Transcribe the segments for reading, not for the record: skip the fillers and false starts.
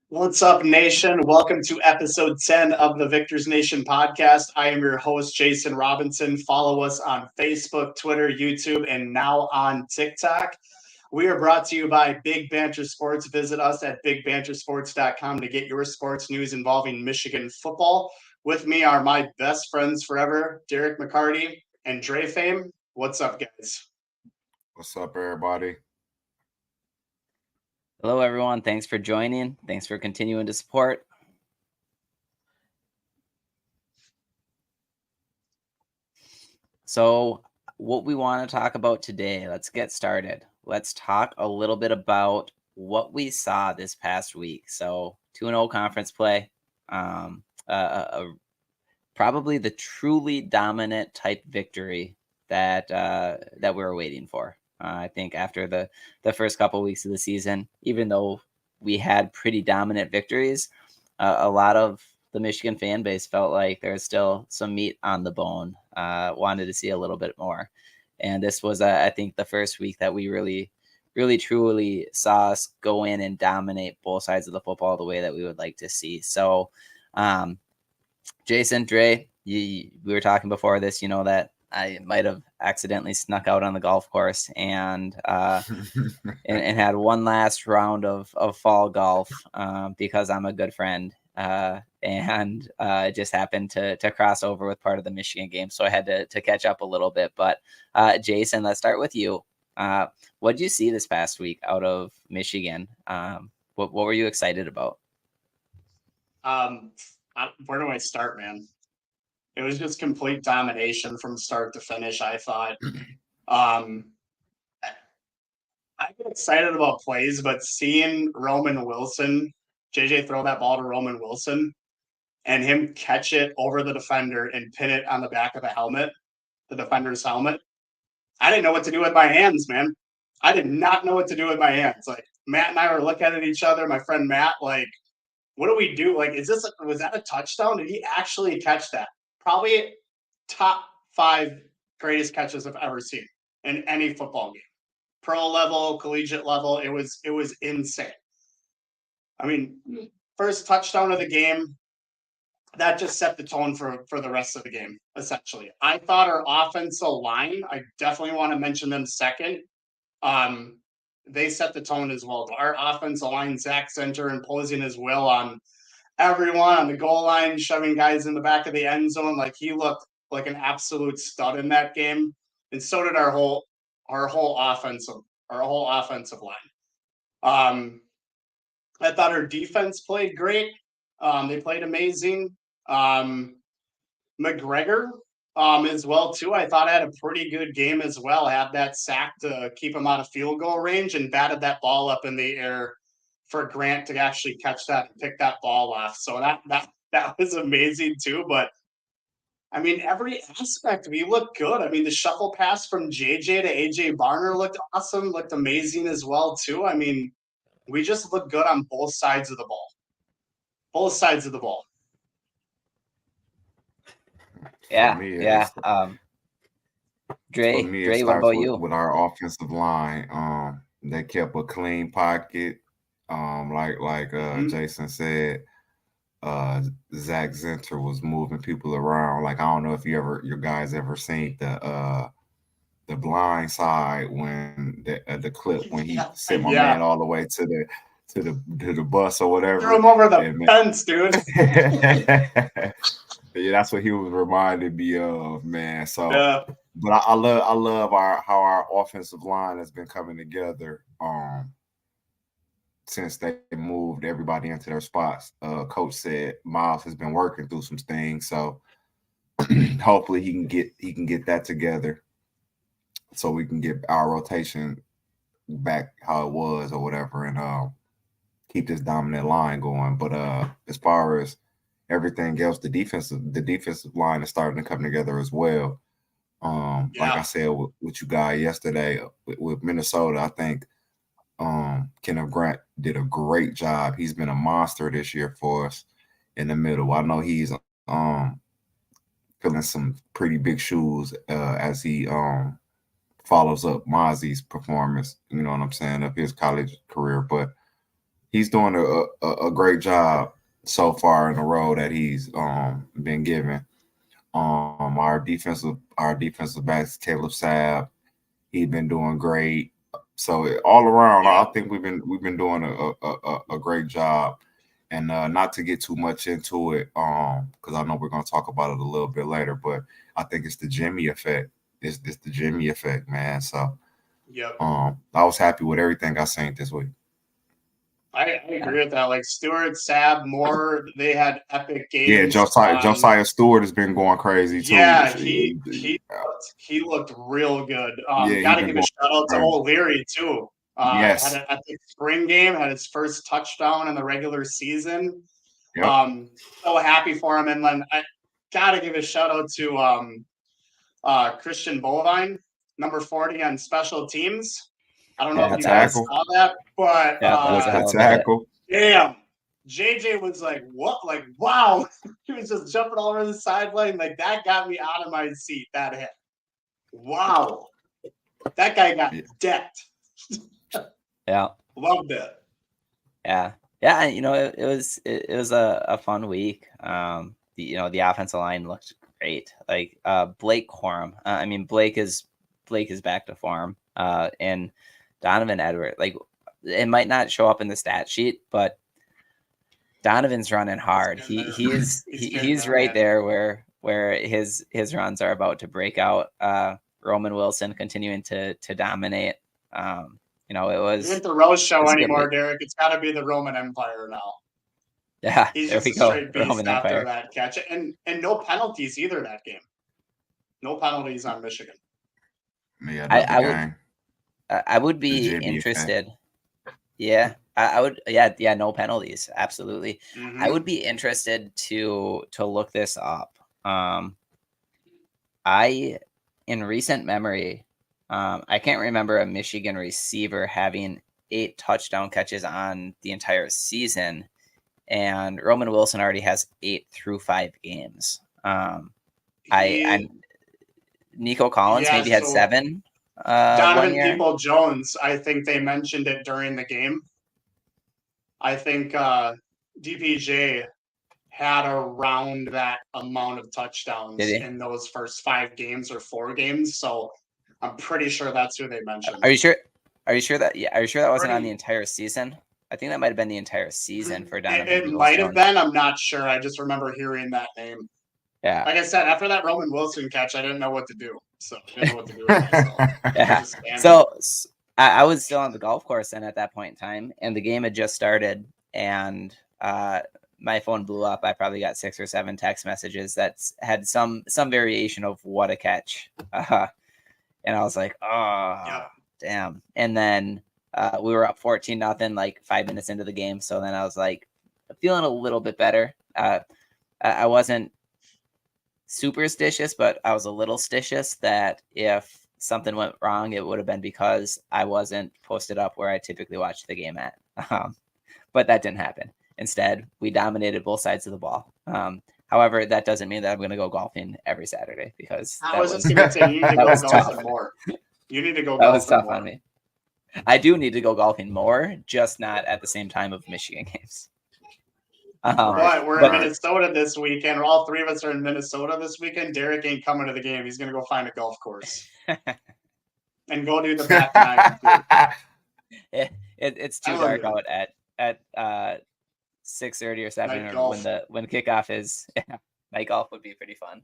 What's up, Nation? Welcome to episode 10 of the Victors Nation podcast. I am your host, Jason Robinson. Follow us on Facebook, Twitter, YouTube, and now on TikTok. We are brought to you by Big Banter Sports. Visit us at bigbantersports.com to get your sports news involving Michigan football. With me are my best friends forever, Derek McCarty and Dre Fame. What's up, guys? What's up, everybody? Hello, everyone. Thanks for joining. Thanks for continuing to support. So what we want to talk about today, let's get started. Let's talk a little bit about what we saw this past week. So 2-0 conference play, probably the truly dominant type victory that we were waiting for. I think after the first couple of weeks of the season, even though we had pretty dominant victories, a lot of the Michigan fan base felt like there's still some meat on the bone, wanted to see a little bit more. And this was, I think, the first week that we really, truly saw us go in and dominate both sides of the football the way that we would like to see. So, Jason, Dre, we were talking before this, you know, that I might have accidentally snuck out on the golf course and and had one last round of fall golf because I'm a good friend. And it just happened to cross over with part of the Michigan game. So I had to catch up a little bit. But Jason, let's start with you. What did you see this past week out of Michigan? What were you excited about? Where do I start, man? It was just complete domination from start to finish, I thought. I get excited about plays, but seeing Roman Wilson, JJ throw that ball to Roman Wilson, and him catch it over the defender and pin it on the back of the defender's helmet, I didn't know what to do with my hands, man. I did not know what to do with my hands. Like, Matt and I were looking at each other, my friend Matt, like, what do we do? Like, was that a touchdown? Did he actually catch that? Probably top 5 greatest catches I've ever seen in any football game. Pro level, collegiate level, it was insane. I mean, first touchdown of the game, that just set the tone for the rest of the game, essentially. I thought our offensive line, I definitely want to mention them second. They set the tone as well. Our offensive line, Zach Center, imposing his will on everyone on the goal line, shoving guys in the back of the end zone. Like, he looked like an absolute stud in that game, and so did our whole offensive line. I thought our defense played great. They played amazing. McGregor as well too. I thought I had a pretty good game as well. Had that sack to keep him out of field goal range and batted that ball up in the air for Grant to actually catch that and pick that ball off. So that was amazing too. But I mean, every aspect, we looked good. I mean, the shuffle pass from JJ to AJ Barner looked awesome, looked amazing as well too. I mean, we just looked good on both sides of the ball. Both sides of the ball. Yeah, me, yeah. Dre, it what starts about you? with our offensive line. They kept a clean pocket. Like Jason said, Zach Zenter was moving people around. Like, I don't know if your guys ever seen the blind side when the clip when he sent my man all the way to the bus or whatever. Threw him over the fence, dude. Yeah, that's what he was reminding me of, man. So, yeah. But I love how our offensive line has been coming together. Since they moved everybody into their spots. Coach said Miles has been working through some things, so hopefully he can get that together, so we can get our rotation back how it was or whatever, and keep this dominant line going. But as far as everything else, the defensive line is starting to come together as well. Like I said with you guys yesterday with Minnesota, I think Kenneth Grant did a great job. He's been a monster this year for us in the middle. I know he's filling some pretty big shoes as he follows up Mozzie's performance, you know what I'm saying, of his college career. But he's doing a great job so far in the role that he's been given. Our defensive backs, Caleb Sabb, he's been doing great. So all around, I think we've been doing a great job. And not to get too much into it, because I know we're gonna talk about it a little bit later, but I think it's the Jimmy effect. It's the Jimmy effect, man. So I was happy with everything I seen this week. I agree with that. Like Stewart, Sabb, Moore, they had epic games. Yeah, Josiah Stewart has been going crazy too. Yeah, he looked real good. Got to give a shout out to O'Leary too. Yes. Had an epic spring game, had his first touchdown in the regular season. Yep. So happy for him. And then I got to give a shout out to Christian Bovine, number 40 on special teams. I don't know if you guys saw that, but the tackle. Damn. JJ was like, what? Like, wow. He was just jumping all over the sideline. Like, that got me out of my seat, that hit. Wow. That guy got decked. Yeah. Loved it. Yeah. Yeah. You know, it was a fun week. The offensive line looked great. Like Blake Corum. I mean, Blake is back to form. And Donovan Edwards, like, it might not show up in the stat sheet, but Donovan's running hard. He's right there where his runs are about to break out. Roman Wilson continuing to dominate. It was. Isn't the Rose show anymore, Derek? It's got to be the Roman Empire now. Yeah, he's just a straight beast Roman after Empire. That catch, and no penalties either that game. No penalties on Michigan. Yeah, I would be interested. Yeah, I would. Yeah, no penalties. Absolutely. Mm-hmm. I would be interested to look this up. In recent memory, I can't remember a Michigan receiver having 8 touchdown catches on the entire season, and Roman Wilson already has 8 through 5 games. Nico Collins maybe had 7. Donovan People-Jones, I think they mentioned it during the game. I think DPJ had around that amount of touchdowns in those first 5 games or 4 games. So I'm pretty sure that's who they mentioned. Are you sure? Are you sure that wasn't on the entire season? I think that might have been the entire season for Donovan. It might have been. I'm not sure. I just remember hearing that name. Yeah. Like I said, after that Roman Wilson catch, I didn't know what to do. So I didn't know what to do with myself. Yeah. So I was still on the golf course then at that point in time, and the game had just started, and my phone blew up. I probably got 6 or 7 text messages that had some variation of what a catch. And I was like, damn. And then we were up 14-0 like 5 minutes into the game. So then I was like feeling a little bit better. I wasn't superstitious, but I was a little stitious that if something went wrong, it would have been because I wasn't posted up where I typically watch the game at. But that didn't happen. Instead, we dominated both sides of the ball. However, that doesn't mean that I'm going to go golfing every Saturday because I was just going to say you need to go golfing more. You need to go golfing more. That was tough on me. I do need to go golfing more, just not at the same time of Michigan games. But we're in Minnesota this weekend. All 3 of us are in Minnesota this weekend. Derek ain't coming to the game. He's going to go find a golf course and go do the back 9. It's too dark out at 6:30 or 7 when kickoff is. Yeah, night golf would be pretty fun.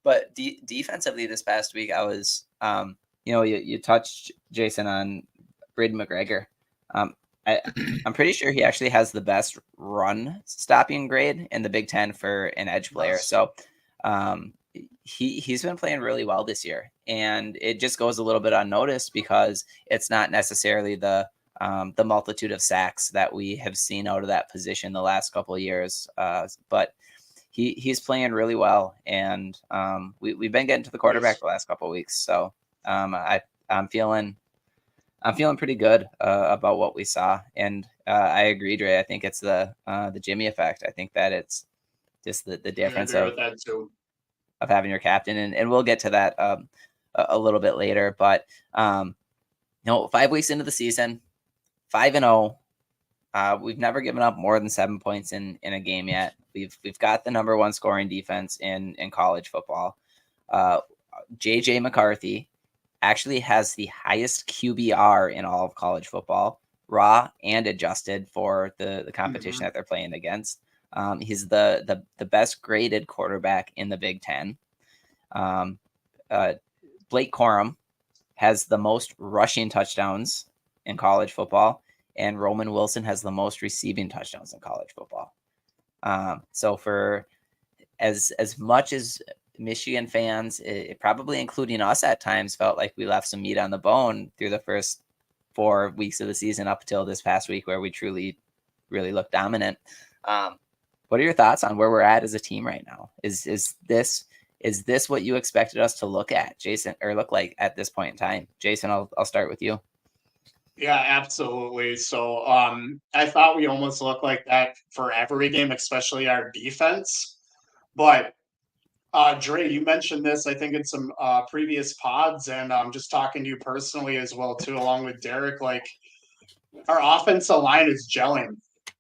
But defensively this past week, I was you touched Jason on Braden McGregor. I'm pretty sure he actually has the best run stopping grade in the Big Ten for an edge player. So he's been playing really well this year, and it just goes a little bit unnoticed because it's not necessarily the multitude of sacks that we have seen out of that position the last couple of years. But he's playing really well, and we've been getting to the quarterback the last couple of weeks. So I'm feeling pretty good about what we saw, and I agree, Dre. I think it's the Jimmy effect. I think that it's just the difference of having your captain, and we'll get to that a little bit later. But 5 weeks into the season, 5-0. We've never given up more than 7 points in a game yet. We've got the number one scoring defense in college football. JJ McCarthy actually has the highest QBR in all of college football, raw and adjusted for the competition that they're playing against. He's the best graded quarterback in the Big Ten. Blake Corum has the most rushing touchdowns in college football, and Roman Wilson has the most receiving touchdowns in college football. So for as much as Michigan fans, probably including us at times, felt like we left some meat on the bone through the first 4 weeks of the season up until this past week where we truly, really looked dominant. What are your thoughts on where we're at as a team right now? Is this what you expected us to look at, Jason, or look like at this point in time? Jason, I'll start with you. Yeah, absolutely. So I thought we almost looked like that for every game, especially our defense. But Dre, you mentioned this, I think, in some previous pods, and I'm just talking to you personally as well, too, along with Derek. Like, our offensive line is gelling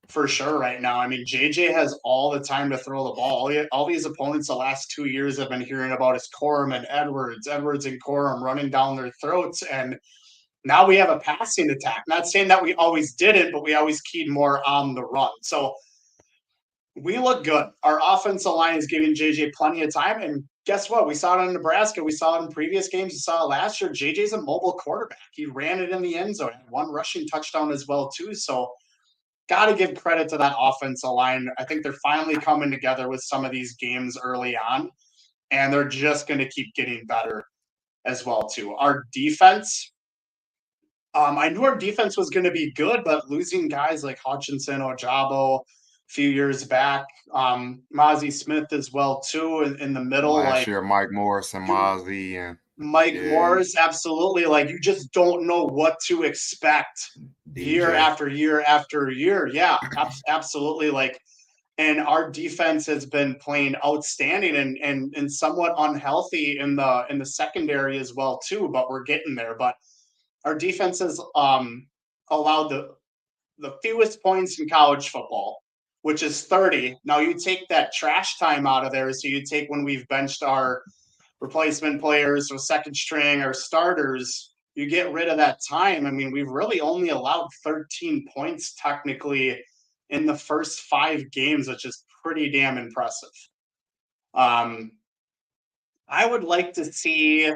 for sure right now. I mean, JJ has all the time to throw the ball. All these opponents the last 2 years have been hearing about is Corum and Edwards and Corum running down their throats. And now we have a passing attack. Not saying that we always didn't, but we always keyed more on the run. So we look good. Our offensive line is giving JJ plenty of time. And guess what? We saw it in Nebraska. We saw it in previous games. We saw it last year. JJ's a mobile quarterback. He ran it in the end zone, had one rushing touchdown as well, too. So got to give credit to that offensive line. I think they're finally coming together with some of these games early on, and they're just going to keep getting better as well, too. Our defense, I knew our defense was going to be good, but losing guys like Hutchinson, Ojabo, few years back, Mozzie Smith as well too in the middle. Last year, Mike Morris and Mozzie and Mike Morris, absolutely. Like, you just don't know what to expect year after year after year. Yeah, absolutely. Like, and our defense has been playing outstanding and somewhat unhealthy in the secondary as well too. But we're getting there. But our defense has allowed the fewest points in college football, which is 30. Now you take that trash time out of there. So you take when we've benched our replacement players, so second string, our starters, you get rid of that time. I mean, we've really only allowed 13 points technically in the first 5 games, which is pretty damn impressive. I would like to see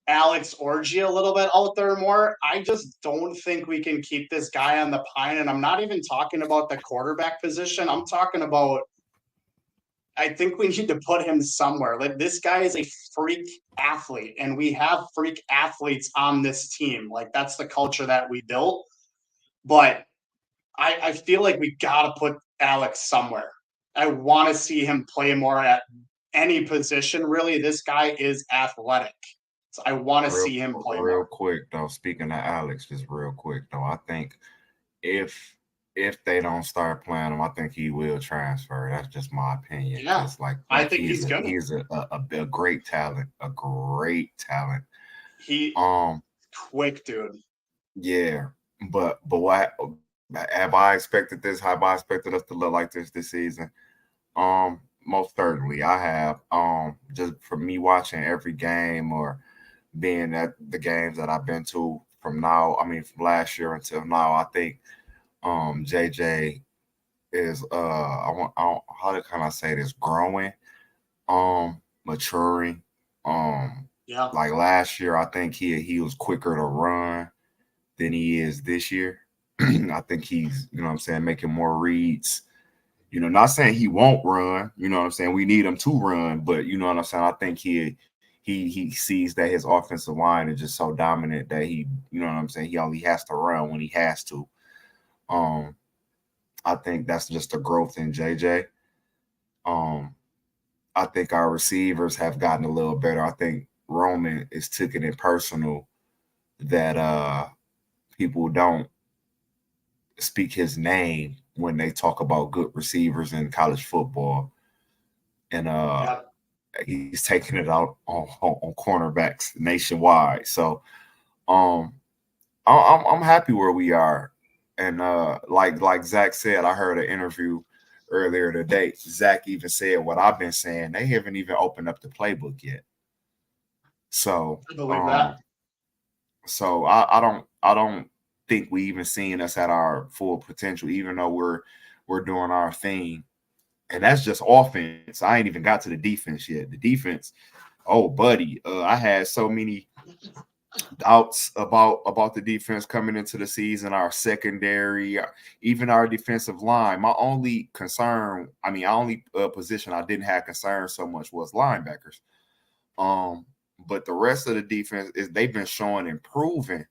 Alex Orji a little bit out there more. I just don't think we can keep this guy on the pine. And I'm not even talking about the quarterback position. I'm talking about, I think we need to put him somewhere. Like, this guy is a freak athlete, and we have freak athletes on this team. Like, that's the culture that we built. But I feel like we got to put Alex somewhere. I want to see him play more at any position. Really, this guy is athletic. So I want to see him play real more. Quick, though. Speaking of Alex, just real quick, though, I think if they don't start playing him, I think he will transfer. That's just my opinion. Yeah, like I think he's a, good. He's a great talent. A great talent. He quick dude. Yeah, but what have I expected this? Have I expected us to look like this season? Most certainly I have. Just from me watching every game or being at the games that I've been to from last year until now, I think JJ is how can I say this, growing, maturing. Yeah. Like last year, I think he was quicker to run than he is this year. I think he's, you know what I'm saying, making more reads. You know, not saying he won't run, you know what I'm saying? We need him to run, but you know what I'm saying? I think he sees that his offensive line is just so dominant that he, you know what I'm saying, he only has to run when he has to. I think that's just a growth in JJ. I think our receivers have gotten a little better. I think Roman is taking it personal that people don't speak his name when they talk about good receivers in college football. And he's taking it out on cornerbacks nationwide. So I'm happy where we are And like Zach said, I heard an interview earlier today. Zach even said what I've been saying. They haven't even opened up the playbook yet. So I believe that. So I don't think we even seen us at our full potential, even though we're doing our thing. And that's just offense. I ain't even got to the defense yet. The defense, oh buddy, I had so many doubts about the defense coming into the season, our secondary, even our defensive line. My only concern, only position I didn't have concern so much was linebackers. But the rest of the defense they've been showing improving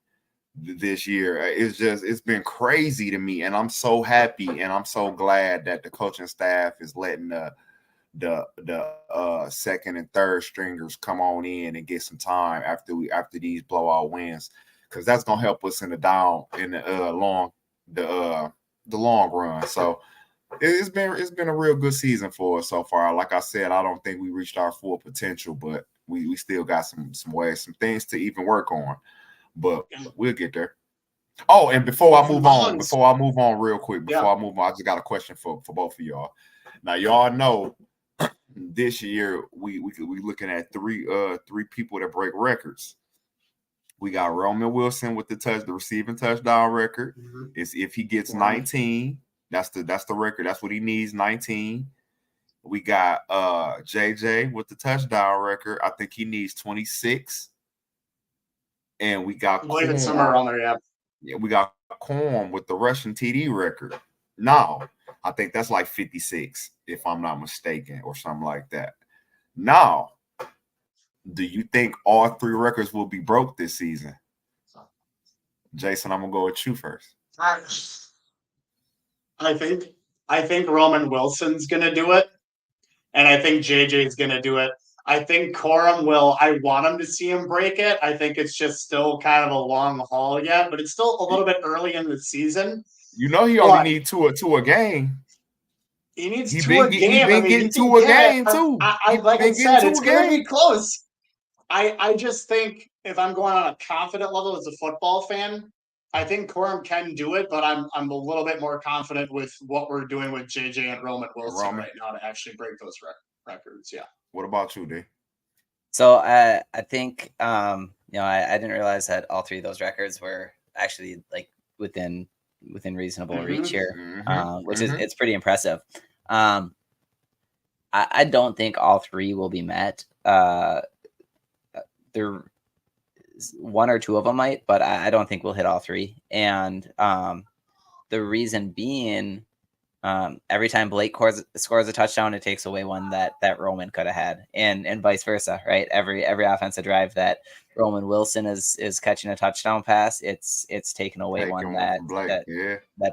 this year. It's been crazy to me, and I'm so happy and I'm so glad that the coaching staff is letting the second and third stringers come on in and get some time after these blowout wins, because that's gonna help us in the long run. So it's been a real good season for us so far. Like I said, I don't think we reached our full potential, but we still got some things to even work on. But we'll get there. Oh, and before I move on real quick, I just got a question for both of y'all. Now, y'all know this year we looking at three people that break records. We got Roman Wilson with the receiving touchdown record. Mhm. Is if he gets 19, that's the record. That's what he needs, 19. We got JJ with the touchdown record. I think he needs 26. And we got Corn. Somewhere around there, yeah, we got Corn with the Russian TD record. Now, I think that's like 56, if I'm not mistaken, or something like that. Now, do you think all three records will be broke this season? Jason, I'm gonna go with you first. I think Roman Wilson's gonna do it, and I think JJ's gonna do it. I think Corum will. I want him to see him break it. I think it's just still kind of a long haul yet, but it's still a little bit early in the season. You know, he only needs two a game. He needs two a game. He's been getting two a game too. Like I said, it's going to be close. I just think if I'm going on a confident level as a football fan, I think Corum can do it, but I'm a little bit more confident with what we're doing with JJ and Roman Wilson right now to actually break those records. Yeah. What about you, D? So I think I didn't realize that all three of those records were actually like within reasonable reach here, which is it's pretty impressive. I don't think all three will be met. There, one or two of them might, but I don't think we'll hit all three. And the reason being, every time Blake scores a touchdown, it takes away one that Roman could have had, and vice versa, right? Every offensive drive that Roman Wilson is catching a touchdown pass, it's taken away one that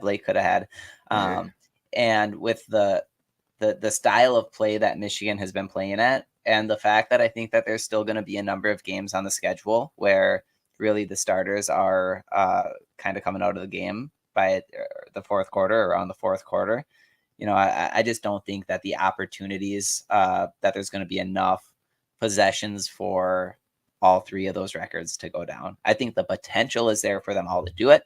Blake could have had. And with the style of play that Michigan has been playing at, and the fact that I think that there's still going to be a number of games on the schedule where really the starters are kind of coming out of the game by the fourth quarter, around the fourth quarter. I just don't think that the opportunities that there's going to be enough possessions for all three of those records to go down. I think the potential is there for them all to do it.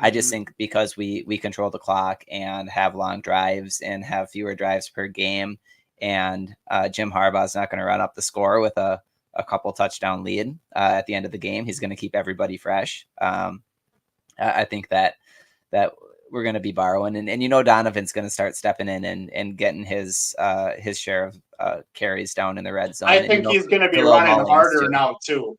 I just think because we control the clock and have long drives and have fewer drives per game, and Jim Harbaugh is not going to run up the score with a couple touchdown lead at the end of the game. He's going to keep everybody fresh. I think that we're going to be borrowing, and Donovan's going to start stepping in and getting his share of carries down in the red zone. I think he's going to be running harder now too.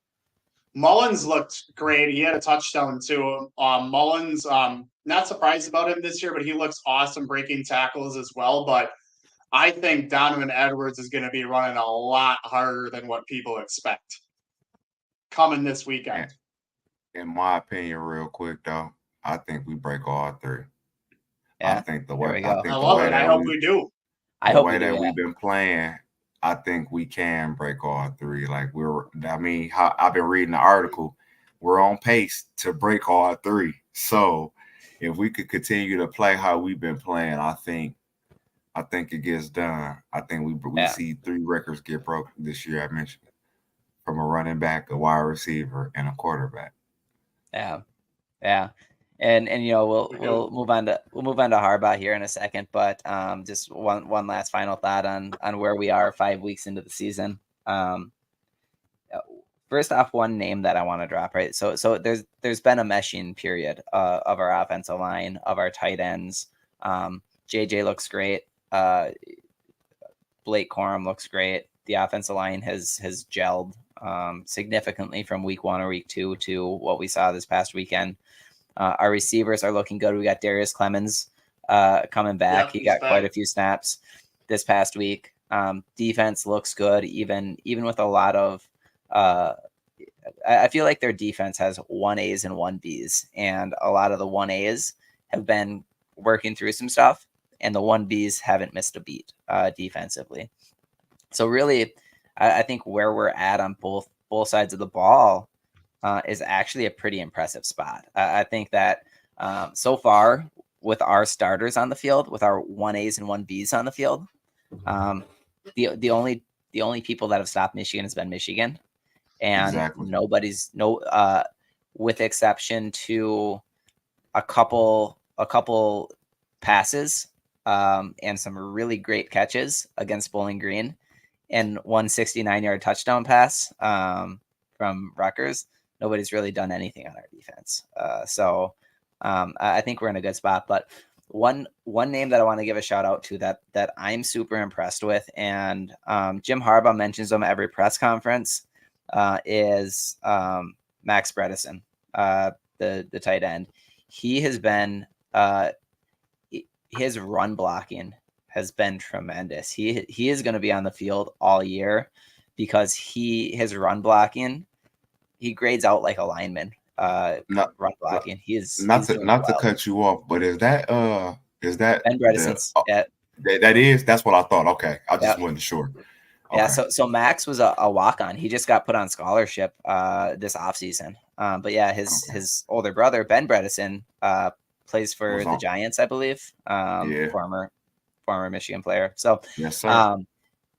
Mullins looked great. He had a touchdown too. Mullins, not surprised about him this year, but he looks awesome breaking tackles as well. But I think Donovan Edwards is going to be running a lot harder than what people expect coming this weekend. In my opinion, real quick though, I think we break all three. Yeah, I think the way I hope we do. The way that we've been playing, I think we can break all three. Like I've been reading the article. We're on pace to break all three. So if we could continue to play how we've been playing, I think it gets done. I think we see three records get broken this year. I mentioned from a running back, a wide receiver, and a quarterback. Yeah. And we'll move on to Harbaugh here in a second, but just one last final thought on where we are 5 weeks into the season. First off, one name that I want to drop, right? So there's been a meshing period of our offensive line, of our tight ends. JJ looks great. Blake Corum looks great. The offensive line has gelled significantly from week 1 or week 2 to what we saw this past weekend. Our receivers are looking good. We got Darius Clemens coming back. Yep, he got back. quite a few snaps this past week. Defense looks good, even with a lot of. I feel like their defense has 1As and 1Bs, and a lot of the 1As have been working through some stuff, and the 1Bs haven't missed a beat defensively. So really, I think where we're at on both sides of the ball is actually a pretty impressive spot. I think that so far with our starters on the field, with our 1As and 1Bs on the field, the only people that have stopped Michigan has been Michigan, and exactly. With exception to a couple passes and some really great catches against Bowling Green, and 169-yard touchdown pass from Rutgers. Nobody's really done anything on our defense. So I think we're in a good spot. But one name that I want to give a shout out to that I'm super impressed with, and Jim Harbaugh mentions him every press conference, is Max Bredesen, the tight end. He has been his run blocking has been tremendous. He is going to be on the field all year because his run blocking, he grades out like a lineman. Run blocking. He's not doing to cut you off, but is that Ben Bredesen's? that's what I thought. Okay, I just wasn't sure. Okay. Yeah, so Max was a walk-on. He just got put on scholarship this offseason. But yeah, his older brother, Ben Bredesen, plays for the Giants, I believe. Former Michigan player. So yes, sir.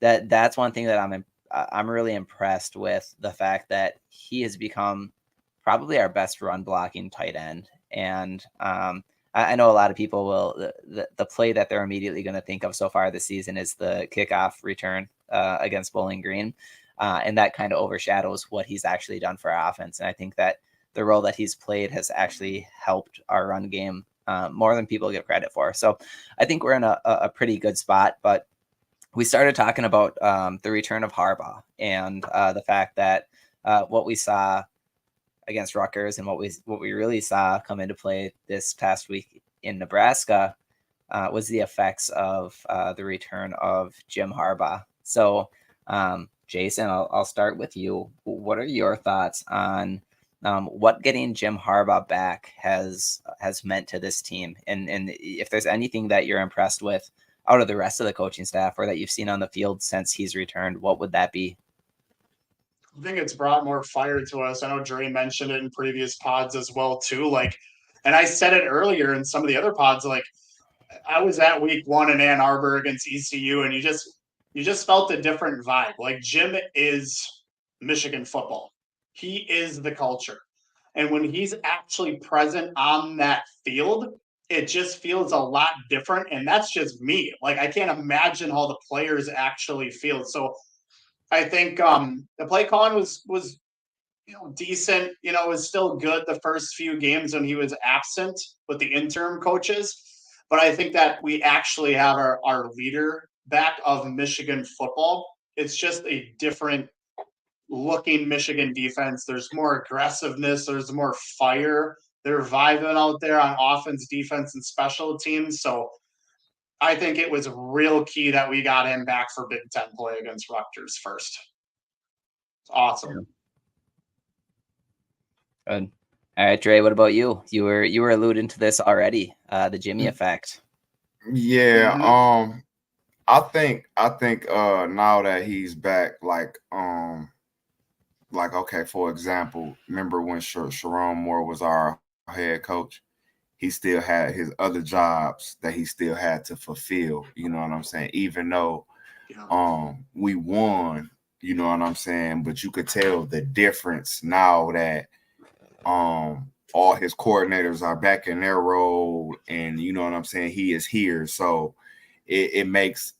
That's one thing that I'm really impressed with, the fact that he has become probably our best run blocking tight end. And I know a lot of people will the play that they're immediately going to think of so far this season is the kickoff return against Bowling Green. And that kind of overshadows what he's actually done for our offense. And I think that the role that he's played has actually helped our run game more than people give credit for. So I think we're in a pretty good spot. But we started talking about the return of Harbaugh and the fact that what we saw against Rutgers and what we really saw come into play this past week in Nebraska was the effects of the return of Jim Harbaugh. So, Jason, I'll start with you. What are your thoughts on what getting Jim Harbaugh back has meant to this team, and if there's anything that you're impressed with out of the rest of the coaching staff or that you've seen on the field since he's returned, what would that be? I think it's brought more fire to us. I know Dre mentioned it in previous pods as well too. And I said it earlier in some of the other pods. I was at week 1 in Ann Arbor against ECU, and you just felt a different vibe. Like, Jim is Michigan football. He is the culture. And when he's actually present on that field, it just feels a lot different. And that's just me. I can't imagine how the players actually feel. So I think the play calling was decent. It was still good the first few games when he was absent with the interim coaches. But I think that we actually have our leader back of Michigan football. It's just a different looking Michigan defense. There's more aggressiveness. There's more fire. They're vibing out there on offense, defense, and special teams. So I think it was real key that we got him back for Big Ten play against Rutgers first. It's awesome. Good. All right, Dre, what about you? You were alluding to this already, the Jimmy effect. Yeah. Mm-hmm. I think now that he's back, okay, for example, remember when Sharon Moore was our head coach? He still had his other jobs that he still had to fulfill. You know what I'm saying? Even though we won, you know what I'm saying? But you could tell the difference now that all his coordinators are back in their role, and you know what I'm saying, he is here. So it makes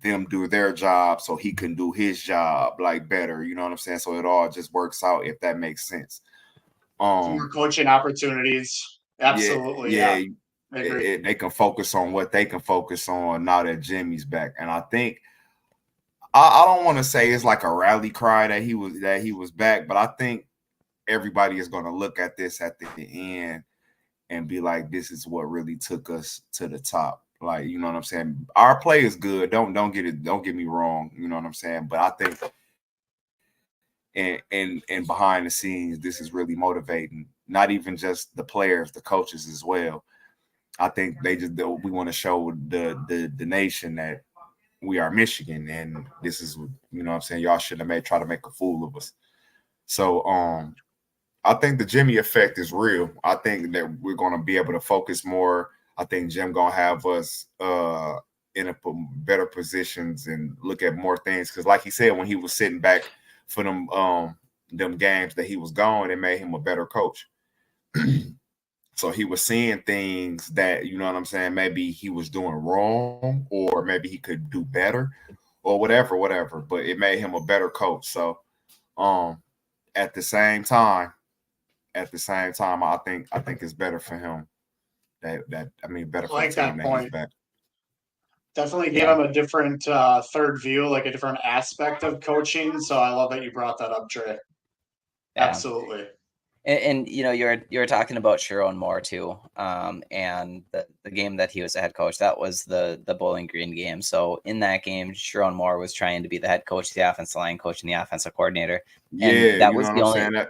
them do their job so he can do his job like better. You know what I'm saying? So it all just works out, if that makes sense. More coaching opportunities. Absolutely. Yeah. I agree. They can focus on what they can focus on now that Jimmy's back. And I think I don't want to say it's like a rally cry that he was back, but I think everybody is going to look at this at the end and be like, this is what really took us to the top. Like, you know what I'm saying? Our play is good. Don't get me wrong. You know what I'm saying? But I think and behind the scenes, this is really motivating, not even just the players, the coaches as well. I think we want to show the nation that we are Michigan, and this is, you know what I'm saying, y'all shouldn't have try to make a fool of us. So I think the Jimmy effect is real. I think that we're going to be able to focus more. I think Jim going to have us in better positions and look at more things. Because like he said, when he was sitting back for them games that he was gone, it made him a better coach. So he was seeing things that, you know what I'm saying, maybe he was doing wrong, or maybe he could do better, or whatever. But it made him a better coach. So at the same time, I think it's better for him better for the team that he's back. Definitely gave him a different third view, like a different aspect of coaching. So I love that you brought that up, Trey. Yeah. Absolutely. And you know, you're talking about Sharon Moore too, and the game that he was the head coach, that was the Bowling Green game. So in that game, Sharon Moore was trying to be the head coach, the offensive line coach, and the offensive coordinator. And that was the only.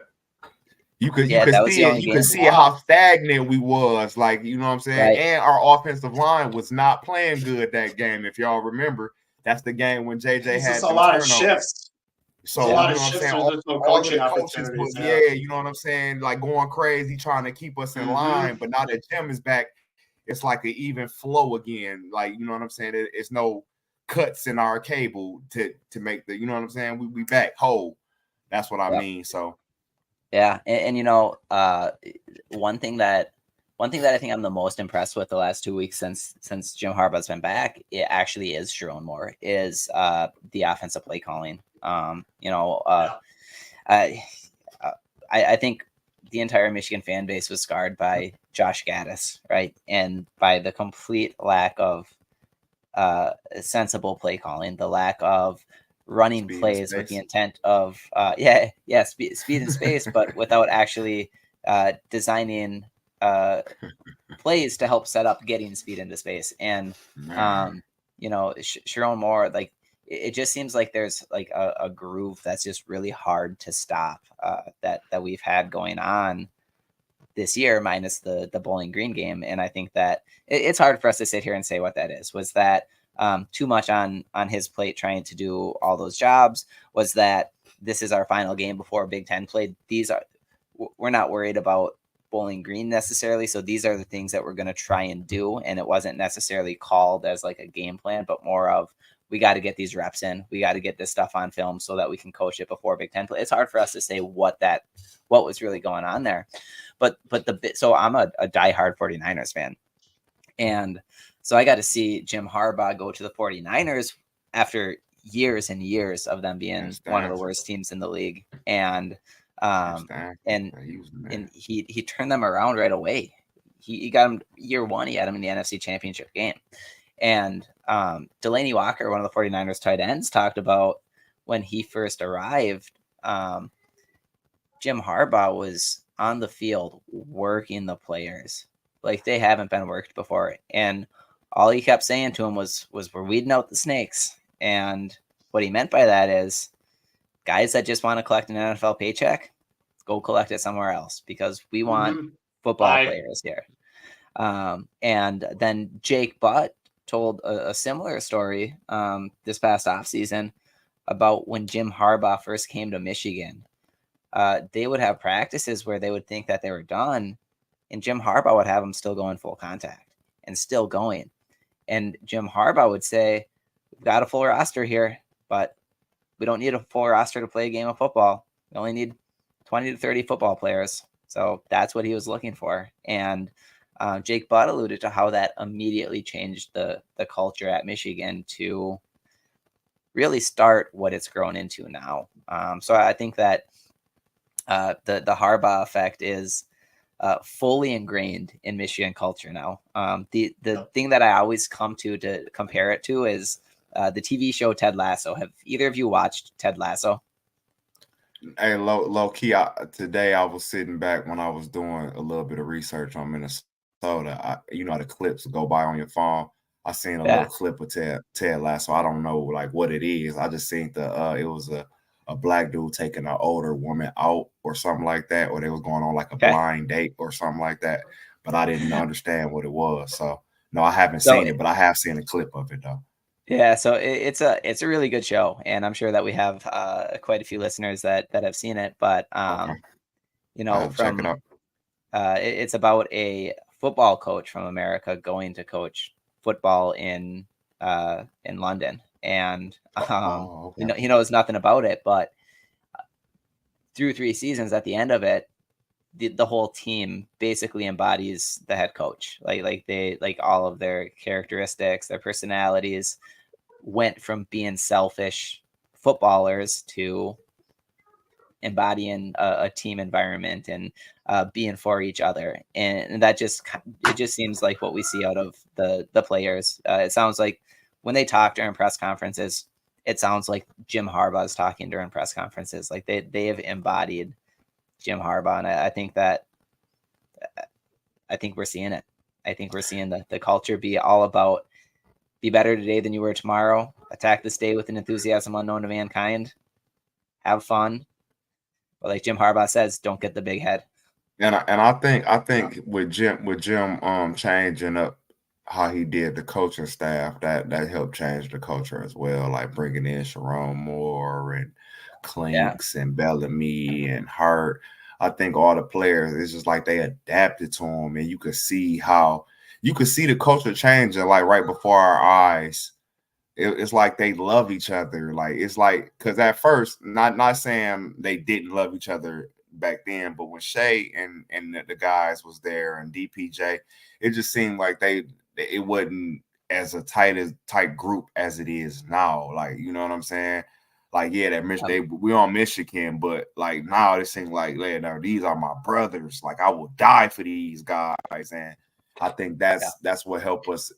You could see it. You could see how stagnant we was. Like, you know what I'm saying? Right. And our offensive line was not playing good that game. If y'all remember, that's the game when JJ had a lot of shifts. So you know what I'm saying? All the coaches was, you know what I'm saying, like going crazy trying to keep us in line. But now that Jim is back, it's like an even flow again. Like, you know what I'm saying? It's no cuts in our cable to make the, you know what I'm saying? We back whole. That's what I mean. So yeah, and you know, one thing that I think I'm the most impressed with the last 2 weeks since Jim Harbaugh's been back, it actually is Sharon Moore, is the offensive play calling. You know, I think the entire Michigan fan base was scarred by Josh Gaddis, right, and by the complete lack of sensible play calling, the lack of running plays with the intent of speed and space, but without actually designing plays to help set up getting speed into space. And you know, Sharon Moore, like it just seems like there's like a groove that's just really hard to stop that we've had going on this year, minus the Bowling Green game. And I think that it's hard for us to sit here and say what that is. Was that too much on his plate trying to do all those jobs? Was that this is our final game before Big Ten played? We're not worried about Bowling Green necessarily. So these are the things that we're going to try and do. And it wasn't necessarily called as like a game plan, but more of, we got to get these reps in. We got to get this stuff on film so that we can coach it before Big Ten play. It's hard for us to say what was really going on there. But so I'm a diehard 49ers fan. And so I got to see Jim Harbaugh go to the 49ers after years and years of them being one of the worst teams in the league. And he turned them around right away. He got him year one. He had him in the NFC Championship game. And Delaney Walker, one of the 49ers tight ends, talked about when he first arrived, Jim Harbaugh was on the field working the players like they haven't been worked before. And all he kept saying to him was we're weeding out the snakes. And what he meant by that is guys that just want to collect an NFL paycheck, go collect it somewhere else, because we want football players here. And then Jake Butt told a similar story this past offseason about when Jim Harbaugh first came to Michigan. They would have practices where they would think that they were done, and Jim Harbaugh would have them still going full contact and still going. And Jim Harbaugh would say, we've got a full roster here, but we don't need a full roster to play a game of football. We only need 20 to 30 football players. So that's what he was looking for. And Jake Butt alluded to how that immediately changed the culture at Michigan to really start what it's grown into now. So I think that the Harbaugh effect is fully ingrained in Michigan culture now. The thing that I always come to compare it to is the TV show Ted Lasso. Have either of you watched Ted Lasso? Hey, low key. Today I was sitting back when I was doing a little bit of research on Minnesota. You know how the clips go by on your phone. I seen a little clip of Ted Lasso. I don't know like what it is. I just seen it was a black dude taking an older woman out or something like that, or they was going on like a blind date or something like that. But I didn't understand what it was. So no, I haven't seen it, but I have seen a clip of it though. Yeah, so it's a really good show, and I'm sure that we have quite a few listeners that have seen it. But you know, check it out. It's about a football coach from America going to coach football in London, and he knows nothing about it. But through 3 seasons, at the end of it, the whole team basically embodies the head coach. Like all of their characteristics, their personalities went from being selfish footballers to embodying a team environment and being for each other, and that just seems like what we see out of the players. It sounds like when they talk during press conferences, it sounds like Jim Harbaugh is talking during press conferences. Like they have embodied Jim Harbaugh, and I think we're seeing it. I think we're seeing the culture be all about be better today than you were tomorrow. Attack this day with an enthusiasm unknown to mankind. Have fun. But like Jim Harbaugh says, don't get the big head. And I think with Jim changing up how he did the coaching staff, that helped change the culture as well. Like bringing in Sharon Moore and Clinks and Bellamy and Hart. I think all the players, it's just like they adapted to him, and you could see the culture changing like right before our eyes. It's like they love each other. Like it's like because at first, not saying they didn't love each other back then, but when Shea and the guys was there and DPJ, it just seemed like it wasn't as a tight group as it is now. Like you know what I'm saying? Like yeah, we on Michigan, but like now it seems like these are my brothers. Like I will die for these guys, and I think that's what helped us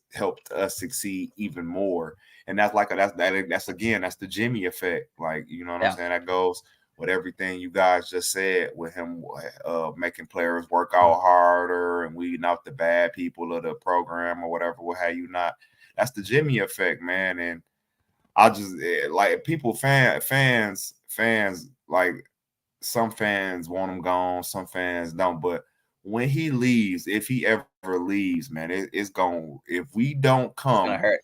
succeed even more. And that's the Jimmy effect. Like, you know what I'm saying? That goes with everything you guys just said with him making players work out harder and weeding out the bad people of the program or whatever, what have you not. That's the Jimmy effect, man. And I just like people fans, like some fans want him gone, some fans don't. But when he leaves, if he ever leaves, man, it's going. If we don't come, it's gonna hurt.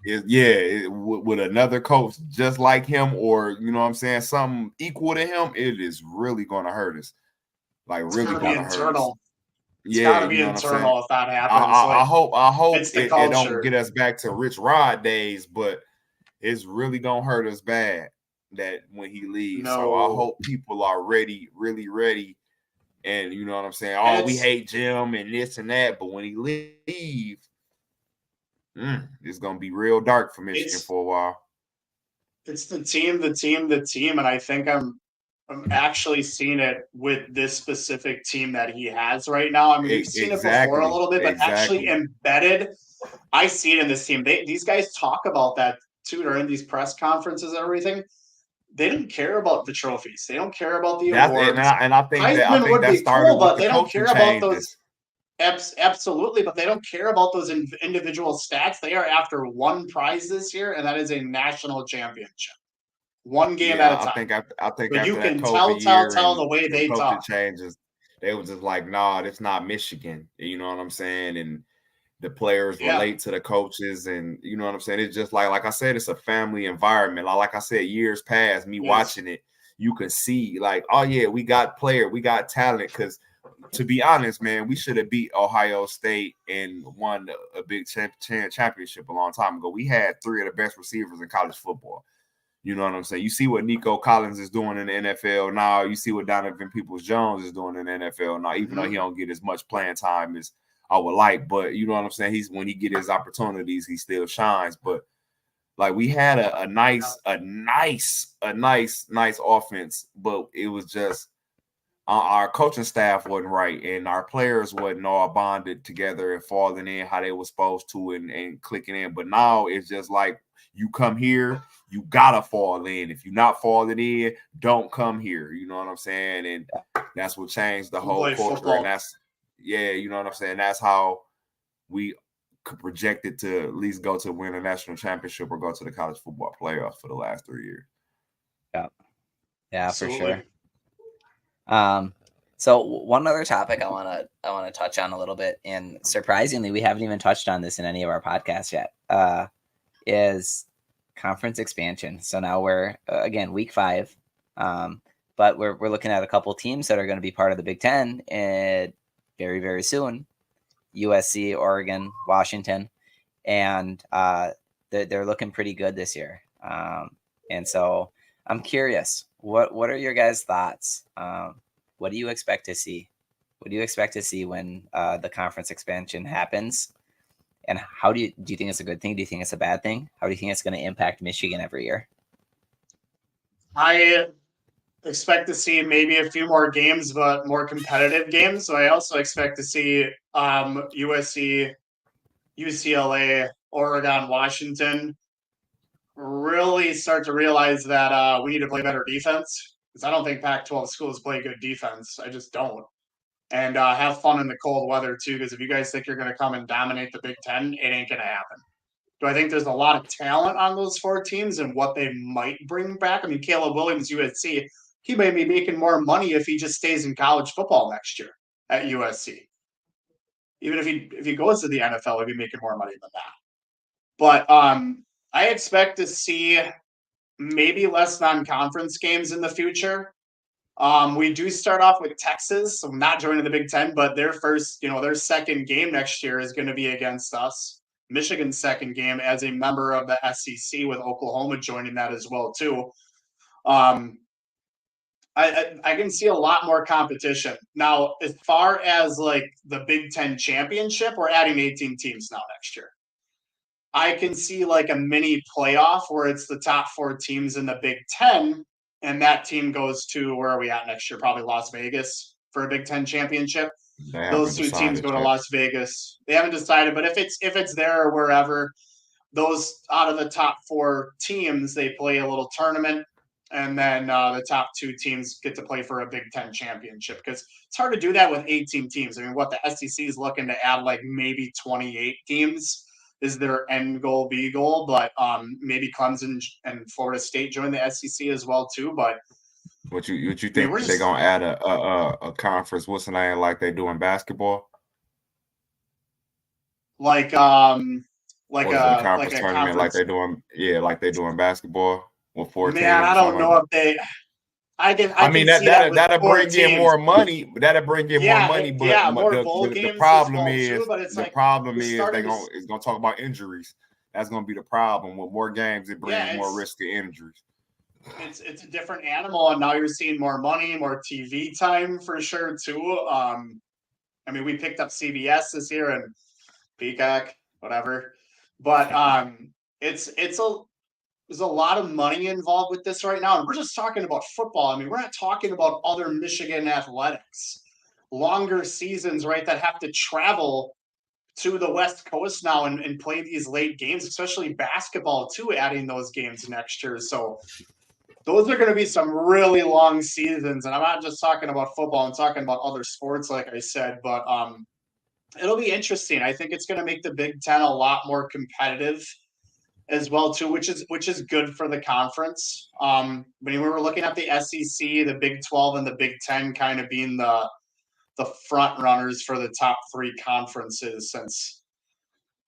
With another coach just like him, or you know what I'm saying, something equal to him, it is really going to hurt us. Like It's really going to hurt us. It's gotta be internal if that happens. I hope it's the it don't get us back to Rich Rod days, but it's really gonna hurt us bad that when he leaves. No. So I hope people are ready, really ready. And you know what I'm saying? Oh, we hate Jim and this and that, but when he leaves, it's gonna be real dark for Michigan for a while. It's the team, and I think I'm actually seeing it with this specific team that he has right now. I mean, we've seen it before a little bit, but actually embedded, I see it in this team. These guys talk about that too during these press conferences and everything. They don't care about the trophies. They don't care about the awards. And I think that started cool, but with they the don't coaching care about those. changes. Absolutely, but they don't care about those individual stats. They are after one prize this year, and that is a national championship. One game at a time. I think but after you can that COVID tell the way they coaching talk. changes, they were just like, nah, it's not Michigan. You know what I'm saying? And the players relate to the coaches, and you know what I'm saying? It's just like I said, it's a family environment. Like I said, years past, me watching it, you can see like, oh yeah, we got talent. Because to be honest, man, we should have beat Ohio State and won a big championship a long time ago. We had 3 of the best receivers in college football. You know what I'm saying? You see what Nico Collins is doing in the NFL now. You see what Donovan Peoples-Jones is doing in the NFL now, even though he don't get as much playing time as I would like. But you know what I'm saying? When he get his opportunities, he still shines. But like we had a nice offense, but it was just our coaching staff wasn't right, and our players wasn't all bonded together and falling in how they were supposed to and clicking in. But now it's just like you come here, you gotta fall in. If you're not falling in, don't come here. You know what I'm saying? And that's what changed the whole culture. Football. And that's you know what I'm saying? That's how we could project it to at least go to win a national championship or go to the college football playoffs for the last 3 years. Yeah, absolutely. For sure. So one other topic I want to touch on a little bit, and surprisingly, we haven't even touched on this in any of our podcasts yet, is conference expansion. So now we're again week 5, but we're looking at a couple teams that are going to be part of the Big Ten very, very soon. USC, Oregon, Washington, and they're looking pretty good this year. And so I'm curious, what are your guys' thoughts? What do you expect to see? What do you expect to see when the conference expansion happens? And how do you think it's a good thing? Do you think it's a bad thing? How do you think it's going to impact Michigan every year? I expect to see maybe a few more games, but more competitive games. So I also expect to see USC, UCLA, Oregon, Washington really start to realize that we need to play better defense, because I don't think Pac-12 schools play good defense. I just don't. And have fun in the cold weather too, because if you guys think you're going to come and dominate the Big Ten, it ain't going to happen. Do I think there's a lot of talent on those 4 teams and what they might bring back? I mean, Caleb Williams, USC, he may be making more money if he just stays in college football next year at USC. Even if he goes to the NFL, he'll be making more money than that. But I expect to see maybe less non-conference games in the future. We do start off with Texas, so not joining the Big Ten, but their second game next year is going to be against us. Michigan's second game as a member of the SEC, with Oklahoma joining that as well too. I can see a lot more competition. Now, as far as like the Big Ten championship, we're adding 18 teams now next year. I can see like a mini playoff where it's the top 4 teams in the Big Ten, and that team goes to, where are we at next year? Probably Las Vegas for a Big Ten championship. Those 2 teams go to Las Vegas. They haven't decided, but if it's there or wherever, those out of the top 4 teams, they play a little tournament, and then the top 2 teams get to play for a Big Ten championship, because it's hard to do that with 18 teams. I mean, what the SEC is looking to add like maybe 28 teams is their end goal, be goal, but maybe Clemson and Florida State join the SEC as well too. But what you think they're gonna add a conference? What's the name, like they do in basketball? Like a conference like tournament, like they do in basketball with 4 teams. Man, I don't know if they. I mean that'll bring in more money. That'll bring in more money, but more bowl games. The problem is too, but it's it's gonna talk about injuries. That's gonna be the problem. With more games, it brings more risk to injuries. It's a different animal, and now you're seeing more money, more TV time for sure too. I mean, we picked up CBS this year and Peacock, whatever, but there's a lot of money involved with this right now. And we're just talking about football. I mean, we're not talking about other Michigan athletics. Longer seasons, right, that have to travel to the West Coast now and play these late games, especially basketball too, adding those games next year. So those are going to be some really long seasons. And I'm not just talking about football. I'm talking about other sports, like I said. But it'll be interesting. I think it's going to make the Big Ten a lot more competitive as well too, which is good for the conference. When we were looking at the SEC, the Big 12, and the Big 10 kind of being the front runners for the top 3 conferences, since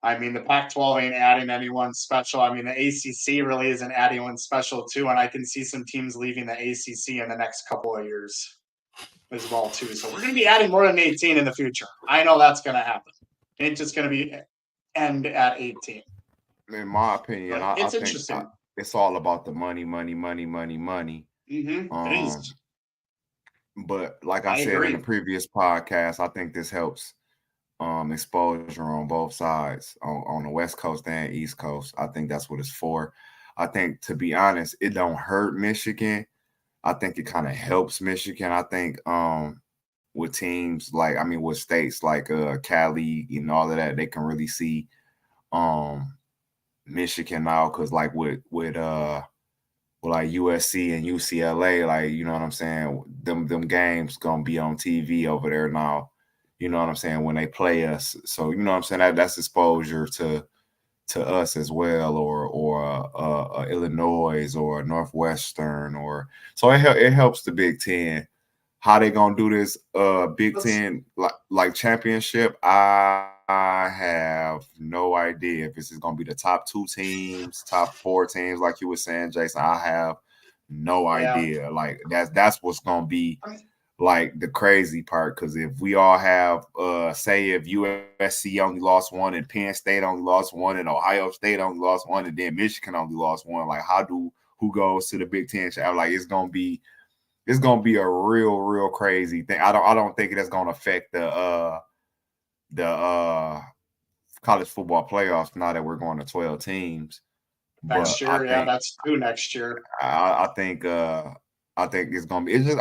I mean the Pac-12 ain't adding anyone special. I mean the ACC really isn't adding one special too, and I can see some teams leaving the ACC in the next couple of years as well too. So we're going to be adding more than 18 in the future. I know that's going to happen. It ain't just going to be end at 18. In my opinion, it's interesting. it's all about the money. It Um, is. but like I I said in the agree. previous podcast, I think this helps exposure on both sides, on the West Coast and East Coast. I think that's what it's for. I think, to be honest, it don't hurt Michigan. I think it kind of helps Michigan. I think with teams like, I mean, with states like Cali and all of that, they can really see Michigan now, because like with like USC and UCLA, like, you know what I'm saying, them games gonna be on TV over there now. You know what I'm saying, when they play us. So you know what I'm saying, that's exposure to us as well, or Illinois or Northwestern, or so it helps the Big Ten. How they gonna do this Big Let's Ten like championship? I have no idea if this is gonna be the top 2 teams, top 4 teams, like you were saying, Jason. I have no yeah. idea. Like that's what's gonna be I mean, like the crazy part, because if we all have say if USC only lost one and Penn State only lost one and Ohio State only lost one and then Michigan only lost one, like who goes to the Big Ten? Like it's gonna be a real crazy thing. I don't think that's gonna affect the college football playoffs now that we're going to 12 teams. But next year, yeah, that's 2 next year. I think it's gonna be. It's just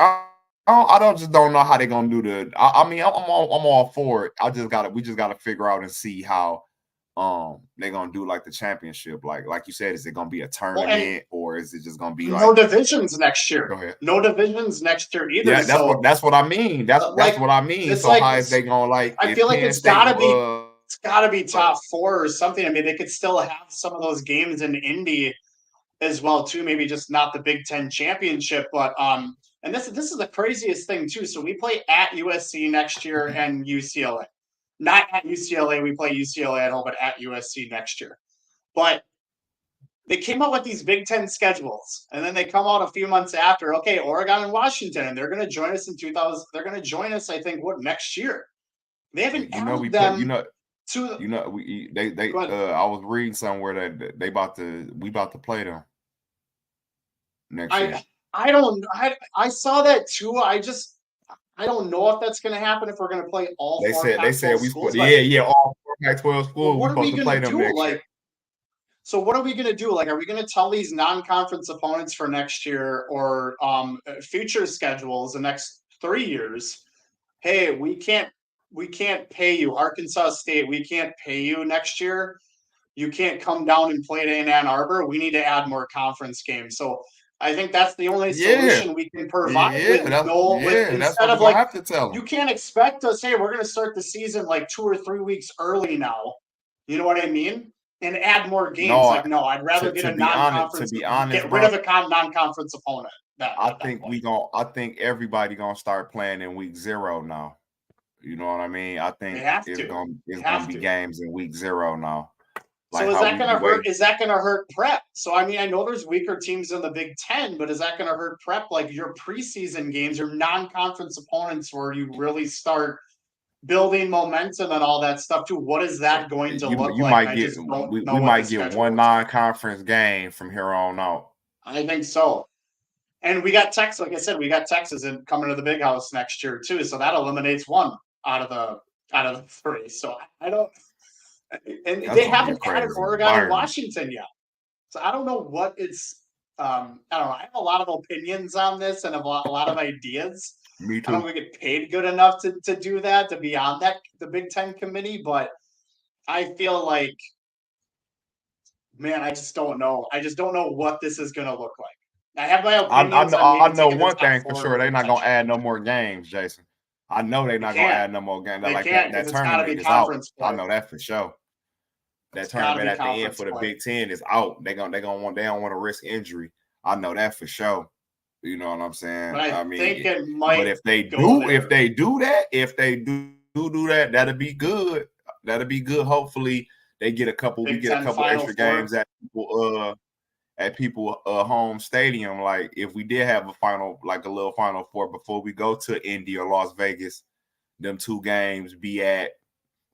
I don't know how they're gonna do the. I mean, I'm all for it. We just gotta figure out and see how they're gonna do like the championship. Like you said, is it gonna be a Well, and tournament, or is it just gonna be no like? divisions next year. Go ahead. No divisions next year either. Yeah, So that's what I mean. That's like what I mean. it's So like how is they gonna, like, I if feel like Penn State it's gotta be top 4 or something. I mean, they could still have some of those games in Indy as well too. Maybe just not the Big Ten championship, but and this is the craziest thing too. So we play at USC next year and UCLA. Not at UCLA, we play UCLA at home, but at USC next year. But they came out with these Big Ten schedules, and then they come out a few months after. Okay, Oregon and Washington, and they're going to join us in 2000. They're going to join us, I think, next year. They haven't we added play, them to. we they I was reading somewhere that we about to play them next year. I saw that too. I don't know if that's going to happen, if we're going to play all They 4 said Pac-12 we schools. all 4 Pac-12 schools. What We are supposed we to going play to them do? next year. So what are we going to do? Like, are we going to tell these non-conference opponents for next year, or future schedules the next 3 years, hey, we can't pay you, Arkansas State, we can't pay you next year. You can't come down and play in Ann Arbor. We need to add more conference games. So I think that's the only solution we can provide That's instead what we're of gonna like, have to tell them. you can't expect us, hey, we're going to start the season like 2 or 3 weeks early now. You know what I mean? And add more games. No, Like, no, I'd rather get a non-conference, get rid bro, of a non-conference opponent. I think everybody gonna start playing in week 0 now. You know what I mean? I They think have it's to. gonna be games in week 0 now. So Like is how that we going be to hurt? waiting. Is that going to hurt prep? So I mean, I know there's weaker teams in the Big Ten, but is that going to hurt prep? Like your preseason games, your non-conference opponents, where you really start building momentum and all that stuff too. What is that going to look You like? And might I get just don't know we what the might get schedule one looks like. non-conference game from here on out. I think so. And we got Texas. Like I said, we got Texas coming to the Big House next year too. So that eliminates one out of the 3. So I don't. And That's they gonna be a haven't added crazy Oregon and environment. Washington yet. So I don't know what it's. I don't know. I have a lot of opinions on this and a lot of ideas. Me I don't know too. if we get paid good enough to do that, to be on the Big Ten committee, but I feel like, man, I just don't know. I just don't know what this is going to look like. I have my opinions on I maybe know taking the one top thing for 4 sure. to They're not gonna potential. add no more games, Jason. I know they're They not gonna can't. add no more games. They Like can't, that because it's got to tournament be is out. conference I play. know that for sure. That It's got to tournament be at the end conference for the play. Big Ten is out. They don't want to risk injury. I know that for sure. You know what I'm saying? But I mean, think it but might if they go do, there. if they do that, that'll be good. That'll be good. Hopefully, we get a couple Final extra Four. games at people home stadium. Like if we did have a little Final Four before we go to Indy or Las Vegas, them 2 games be at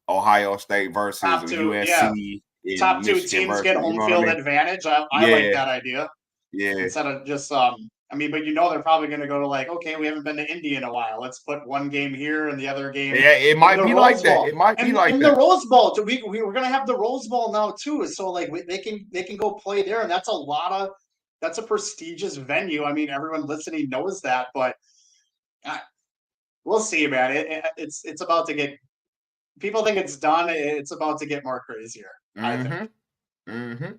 Ohio State versus Top 2, USC top two Michigan teams versus, get you home know what I field mean? advantage. I Yeah. like that idea. Yeah. Instead of just I mean, but they're probably going to go to like, okay, we haven't been to Indy in a while. Let's put one game here and the other game. Yeah, it might be like that. It might be like that. The Rose Bowl. We're going to have the Rose Bowl now too. So like they can go play there, and that's a prestigious venue. I mean, everyone listening knows that, but we'll see, man. It's about to get. People think it's done. It's about to get more crazier. I think.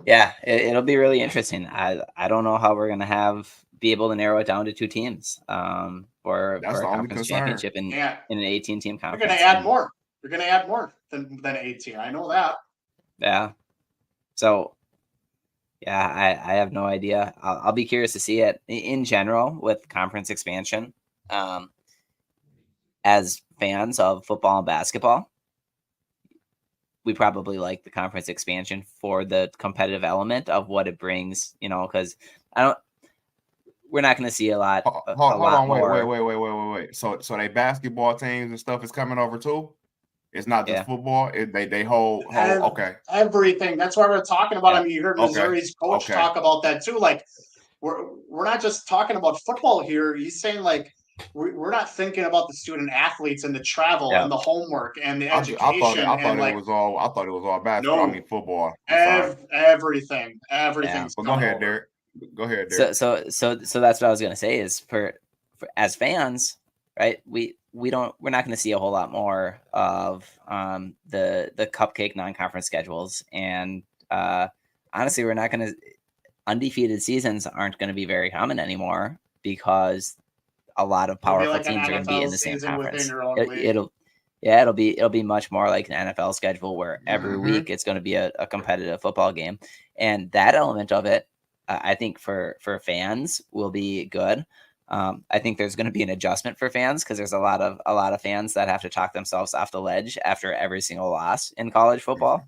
Yeah, it'll be really interesting. I don't know how we're gonna be able to narrow it down to 2 teams for a conference championship in an 18-team conference. You're gonna add more. You're gonna add more than 18. I know that. Yeah. So yeah, I have no idea. I'll be curious to see it in general with conference expansion. As fans of football and basketball, we probably like the conference expansion for the competitive element of what it brings, because we're not going to see a lot. Hold on, wait. So they basketball teams and stuff is coming over too? It's not just football. They hold okay. Everything. That's why we're talking about. I mean, you heard Missouri's coach talk about that too. Like we're not just talking about football here. He's saying like we're not thinking about the student athletes and the travel and the homework and the education. I thought it was all basketball. No, I mean football. Everything. Well, go ahead, Derek. So that's what I was gonna say is for as fans, right? We're not going to see a whole lot more of the cupcake non-conference schedules, and honestly, we're not going to. Undefeated seasons aren't going to be very common anymore because a lot of powerful teams are going to be in the same conference. It'll be much more like an NFL schedule where every week it's going to be a competitive football game, and that element of it, I think for fans will be good. I think there's going to be an adjustment for fans because there's a lot of fans that have to talk themselves off the ledge after every single loss in college football,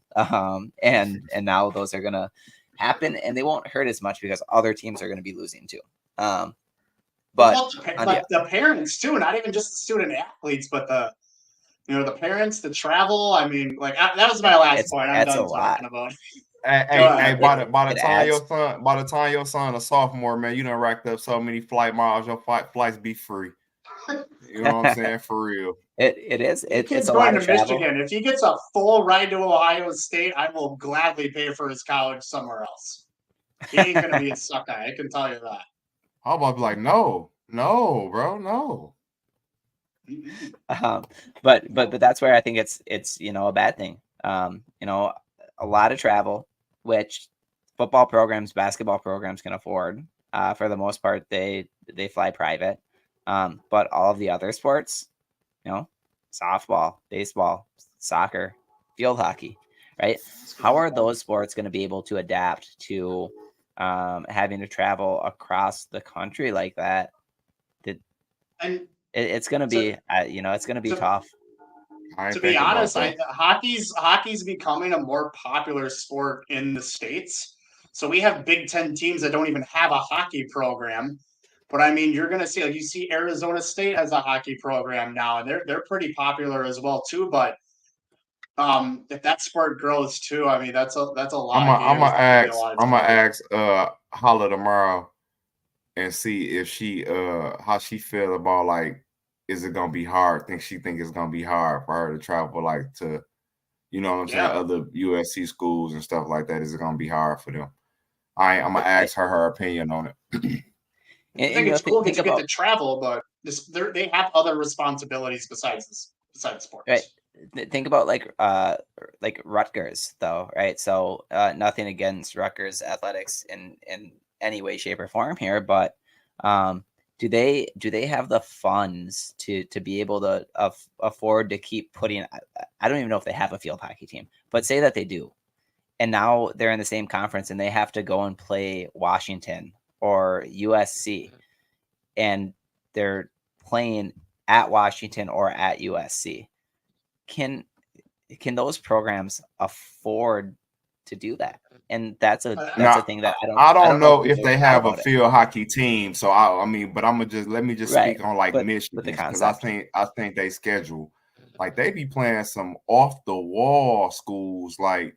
and now those are going to happen, and they won't hurt as much because other teams are going to be losing too. But the parents too, not even just the student athletes, but the parents, the travel. I mean, like that was my last point. I'm done talking about. Hey, by the time your son a sophomore, man, you done racked up so many flight miles. Your flights be free. You know what I'm saying? For real. It is. It's a going lot to of Michigan. If he gets a full ride to Ohio State, I will gladly pay for his college somewhere else. He ain't gonna be a sucker. I can tell you that. How about like no, bro, no. But that's where I think it's a bad thing. A lot of travel, which football programs, basketball programs can afford. For the most part, they fly private. But all of the other sports, softball, baseball, soccer, field hockey, right? How are those sports going to be able to adapt to having to travel across the country like that? It's going to be, it's going to be tough. To be honest, hockey's becoming a more popular sport in the States. So we have Big Ten teams that don't even have a hockey program. But I mean, you're going to see, like, you see Arizona State has a hockey program now, and they're pretty popular as well too. But if that sport grows too, I mean, that's a lot. I'm gonna ask Holla tomorrow and see if she how she feel about, like, is it gonna be hard? Think it's gonna be hard for her to travel, like, to, you know what I'm saying, other USC schools and stuff like that. Is it gonna be hard for them? I'm gonna ask her opinion on it. I think it's cool that you get to travel, but they have other responsibilities besides sports. Right. Think about like Rutgers, though, right? So nothing against Rutgers athletics in any way, shape, or form here, but do they have the funds to be able to afford to keep putting? I don't even know if they have a field hockey team, but say that they do, and now they're in the same conference and they have to go and play Washington or USC, and they're playing at Washington or at USC. Can those programs afford to do that? And that's a thing that I don't know if they have a field hockey team. So I mean, but let me just speak on Michigan, because I think they schedule, like, they be playing some off the wall schools, like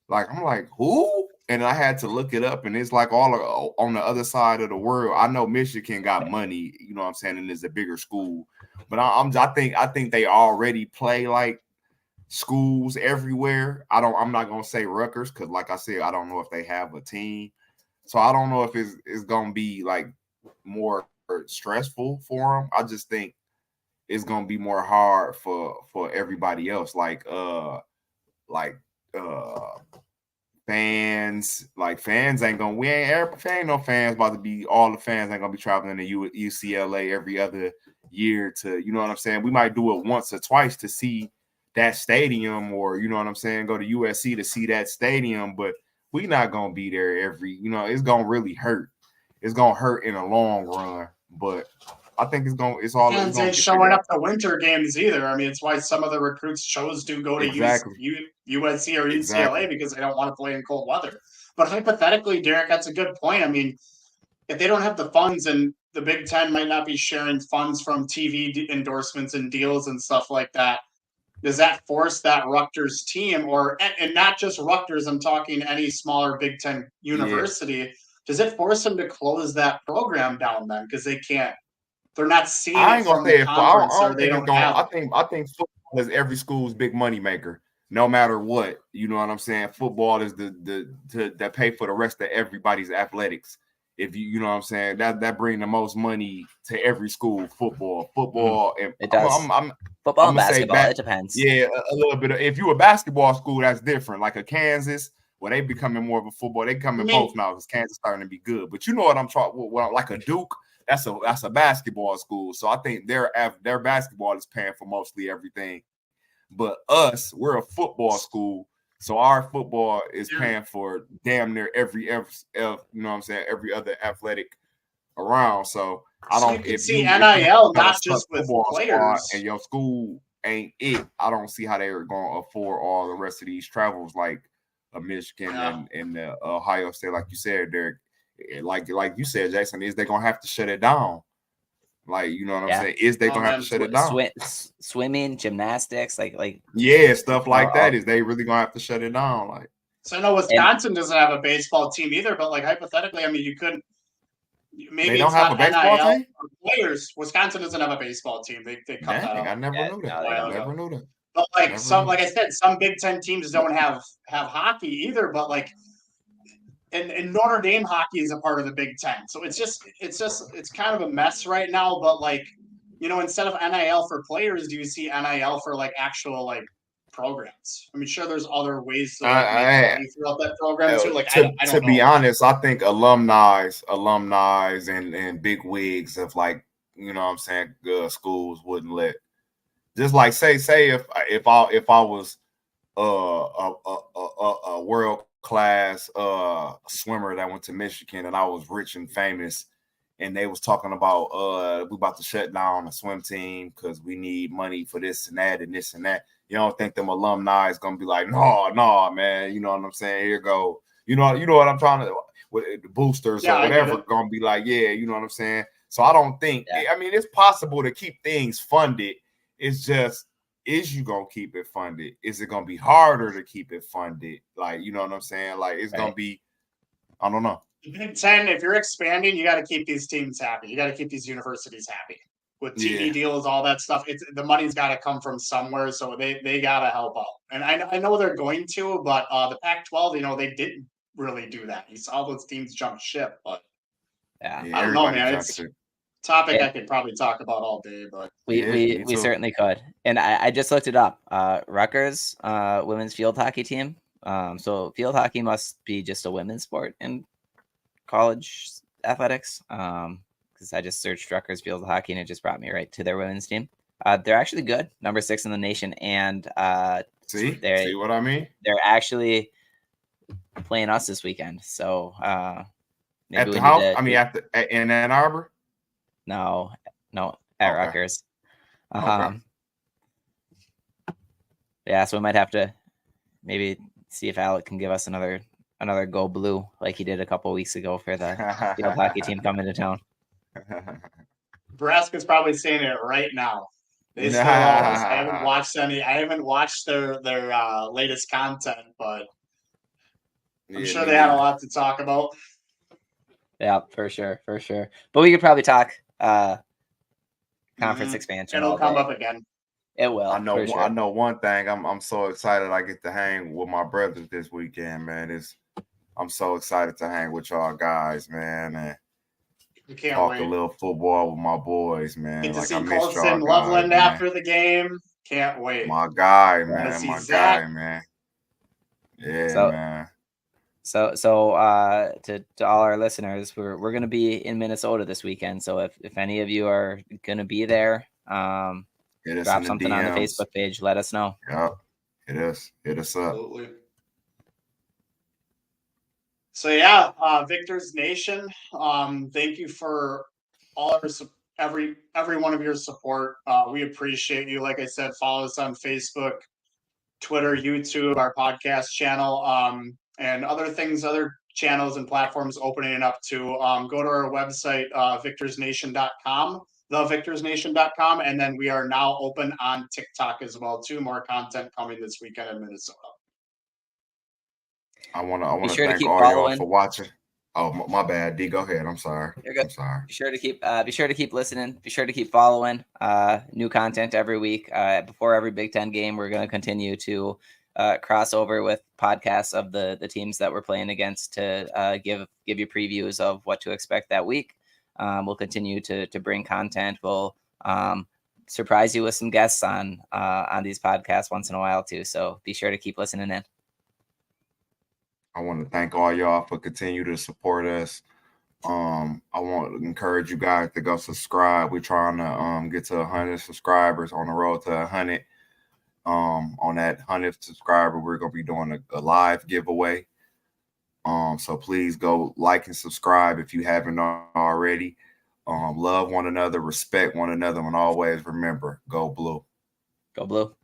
Like, I'm like, who? And I had to look it up, and it's like all on the other side of the world. I know Michigan got money, you know what I'm saying, and it's a bigger school. But I think they already play like schools everywhere. I'm not gonna say Rutgers because, like I said, I don't know if they have a team. So I don't know if it's gonna be like more stressful for them. I just think it's gonna be more hard for everybody else. Like fans ain't gonna ain't no fans about to be all the fans ain't gonna be traveling to UCLA every other year to, you know what I'm saying. We might do it once or twice to see that stadium, or you know what I'm saying, go to USC to see that stadium, but we not gonna be there every, you know, it's gonna really hurt. It's gonna hurt in a long run, but I think it's Fans gonna ain't get showing figured up out. to winter games either. I mean, it's why some of the recruits chose to go to Exactly. USC or Exactly. UCLA because they don't want to play in cold weather. But hypothetically, Derek, that's a good point. I mean, if they don't have the funds, and the Big Ten might not be sharing funds from TV endorsements and deals and stuff like that, does that force that Rutgers team, or and not just Rutgers, I'm talking any smaller Big Ten Yeah. university, does it force them to close that program down then because they're not seeing I it ain't gonna from the say it. I conference, or don't they think it's don't gonna. have it? I think football is every school's big money maker, no matter what. You know what I'm saying? Football is that pay for the rest of everybody's athletics. If you know what I'm saying, that bring the most money to every school. Football, and It does. I'm Football and gonna say basketball, back. it depends. Yeah, a little bit. If you a basketball school, that's different. Like a Kansas, well, they becoming more of a football. They I becoming mean, both now because Kansas starting to be good. But you know what I'm talking. Well, like a Duke, that's a basketball school. So I think their basketball is paying for mostly everything. But us, we're a football school, so our football is paying for damn near every you know what I'm saying, every other athletic around. So I so you don't could if see you NIL got a not stuck just with football squad and players. your school ain't it, I don't see how they're gonna afford all the rest of these travels like a Michigan Yeah. and Ohio State, like you said, Derek. Like you said, Jason, is they gonna have to shut it down? Like, you know what I'm Yeah. saying? Is they Oh gonna have to man, shut it down? Swimming, gymnastics, like Yeah, stuff like that. all, Is they really gonna have to shut it down? Like, so I know and Wisconsin doesn't have a baseball team either, but like hypothetically, I mean, you couldn't. they Maybe don't it's have a not baseball NIL team? for players. Wisconsin doesn't have a baseball team. They cut that Dang, out I never yeah, knew no, that. a they while don't. ago. Never knew that. But like Never knew like I that. said, some Big Ten teams don't have hockey either. But like, and Notre Dame hockey is a part of the Big Ten, so it's kind of a mess right now. But like, instead of NIL for players, do you see NIL for like actual like programs? I mean, sure, there's other ways to like make I, money throughout that program too. Like, I to don't be know. honest, I think alumni, and big wigs of like, you know what I'm saying, schools wouldn't let, just like say if I was a world class swimmer that went to Michigan and I was rich and famous, and they was talking about we about to shut down the swim team because we need money for this and that and this and that. You don't think them alumni is gonna be like, no, man, you know what I'm saying? Here go, you know what I'm trying to, with the boosters Yeah, or I get whatever, it. gonna be like, yeah, you know what I'm saying? So I don't think, Yeah. I mean, it's possible to keep things funded. It's just, is you gonna keep it funded? Is it gonna be harder to keep it funded? Like, you know what I'm saying? Like, it's gonna Right. be, I don't know. Big Ten, if you're expanding, you got to keep these teams happy. You got to keep these universities happy with TV Yeah. deals, all that stuff. It's the money's got to come from somewhere, so they got to help out. And I know they're going to, but the Pac-12, they didn't really do that. You saw those teams jump ship, but Yeah. Yeah, I don't know, everybody man. jumped It's a ship. topic And I could probably talk about all day, but we Yeah, we me we too. certainly could. And I just looked it up. Rutgers women's field hockey team. So field hockey must be just a women's sport in college athletics. Because I just searched Rutgers field hockey and it just brought me right to their women's team. They're actually good, number 6 in the nation, and See they what I mean? they're actually playing us this weekend. So maybe At we the need house, to I mean, in Ann Arbor. no at Okay, Rutgers. okay. Yeah, so we might have to maybe see if Alec can give us another go blue like he did a couple weeks ago for the field hockey team coming to town. Nebraska's probably saying it right now. They still owe us. I haven't watched their latest content, but I'm sure they had a lot to talk about. Yeah, for sure. But we could probably talk conference expansion. It'll come up again. It will. I know. Sure. I know one thing. I'm so excited. I get to hang with my brothers this weekend, man. I'm so excited to hang with y'all guys, man, and talk a little football with my boys, man. Get to like see I miss Colson y'all Loveland guys, after the game. Can't wait. My guy, man. See My Zach. guy, man. Yeah, man. So to all our listeners, we're gonna be in Minnesota this weekend. So if any of you are gonna be there, drop something on the Facebook page. Let us know. Yep. Hit us up. Absolutely. So yeah, Victor's Nation. Thank you for all our every one of your support. We appreciate you. Like I said, follow us on Facebook, Twitter, YouTube, our podcast channel, and other channels and platforms opening up to. Go to our website, victorsnation.com, thevictorsnation.com, and then we are now open on TikTok as well too. More content coming this weekend in Minnesota. I want to thank all y'all for watching. Oh, my bad, D. Go ahead. I'm sorry. You're good. I'm sorry. Be sure to keep listening. Be sure to keep following. New content every week. Before every Big Ten game, we're going to continue to cross over with podcasts of the teams that we're playing against to give you previews of what to expect that week. We'll continue to bring content. We'll surprise you with some guests on these podcasts once in a while too. So be sure to keep listening in. I want to thank all y'all for continuing to support us. I want to encourage you guys to go subscribe. We're trying to get to 100 subscribers, on the road to 100. On that 100th subscriber, we're going to be doing a live giveaway. So please go like and subscribe if you haven't already. Love one another, respect one another, and always remember, go blue. Go blue.